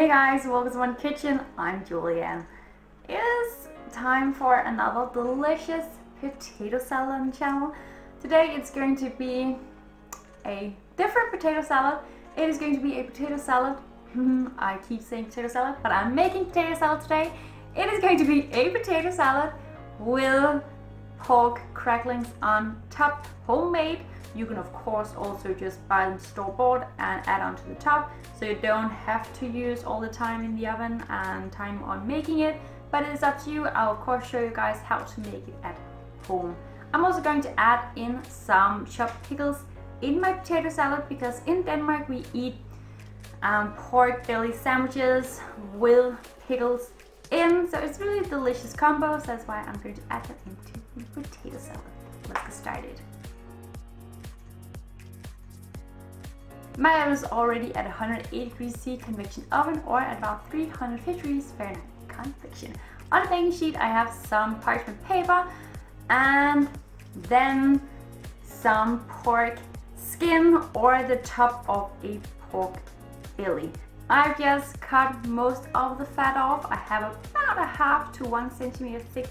Hey guys, welcome to One Kitchen. I'm Julianne. It is time for another delicious potato salad on the channel. Today it's going to be a different potato salad. It is going to be a potato salad. I keep saying potato salad, but I'm making potato salad today. It is going to be a potato salad with pork cracklings on top, homemade. You can of course also just buy them store-bought and add on to the top, so you don't have to use all the time in the oven and time on making it, but it is up to you. I'll of course show you guys how to make it at home. I'm also going to add in some chopped pickles in my potato salad because in Denmark we eat pork belly sandwiches with pickles in, so it's really a delicious combo, so that's why I'm going to add that into the potato salad. Let's get started. My oven is already at 180 degrees C convection oven, or at about 350 degrees Fahrenheit convection. On the baking sheet I have some parchment paper and then some pork skin or the top of a pork belly. I've just cut most of the fat off. I have about a half to 1 centimeter thick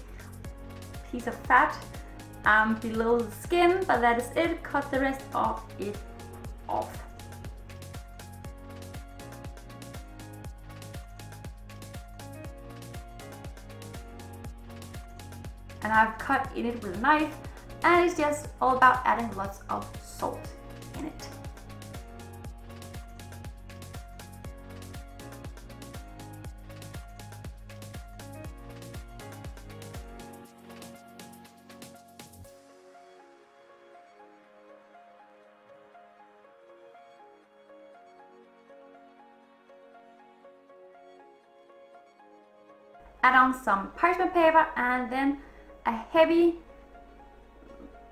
piece of fat below the skin, but that is it. Cut the rest of it off. And I've cut in it with a knife, and it's just all about adding lots of salt in it. Add on some parchment paper and then a heavy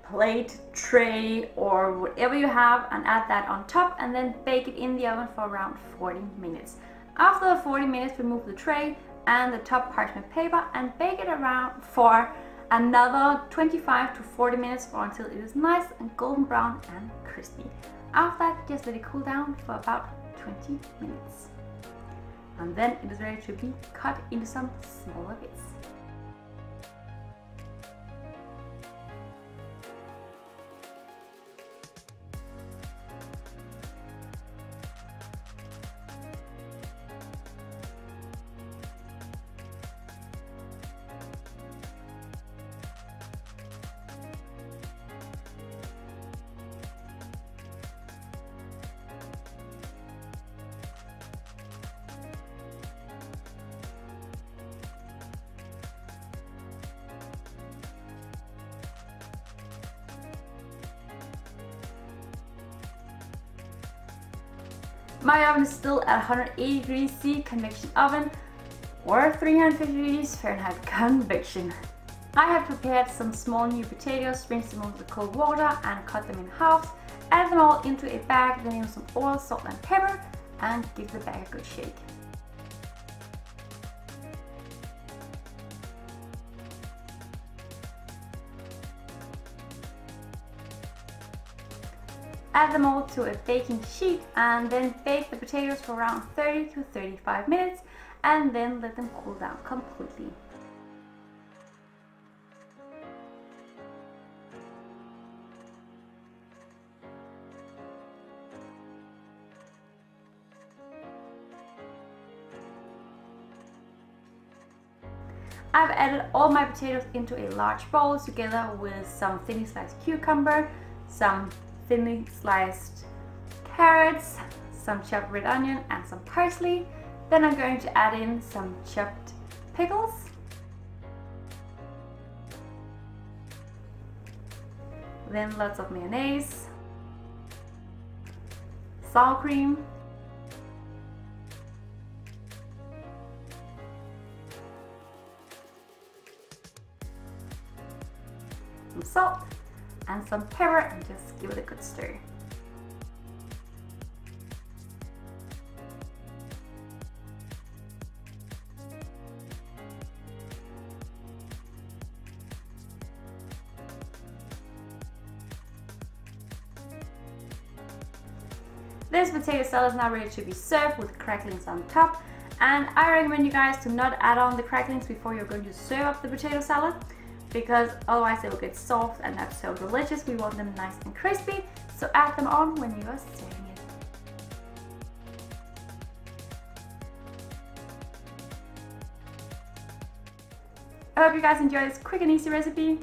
plate, tray, or whatever you have, and add that on top, and then bake it in the oven for around 40 minutes. After the 40 minutes, remove the tray and the top parchment paper and bake it around for another 25 to 40 minutes or until it is nice and golden brown and crispy. After that, just let it cool down for about 20 minutes. And then it is ready to be cut into some smaller bits. My oven is still at 180 degrees C convection oven, or 350 degrees Fahrenheit convection. I have prepared some small new potatoes, rinsed them over the cold water and cut them in halves. Add them all into a bag, then in some oil, salt and pepper, and give the bag a good shake. Add them all to a baking sheet and then bake the potatoes for around 30 to 35 minutes and then let them cool down completely. I've added all my potatoes into a large bowl together with some thinly sliced cucumber, some thinly sliced carrots, some chopped red onion and some parsley. Then I'm going to add in some chopped pickles, then lots of mayonnaise, sour cream, some salt and some pepper, and just give it a good stir. This potato salad is now ready to be served with cracklings on top, And I recommend you guys to not add on the cracklings before you're going to serve up the potato salad, because otherwise they will get soft and not so delicious. We want them nice and crispy, so add them on when you are serving it. I hope you guys enjoy this quick and easy recipe,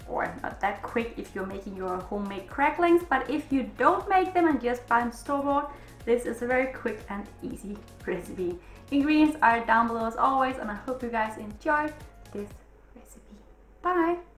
or not that quick if you're making your homemade cracklings, but if you don't make them and just buy them store-bought, this is a very quick and easy recipe. Ingredients are down below as always, and I hope you guys enjoyed this recipe. Bye!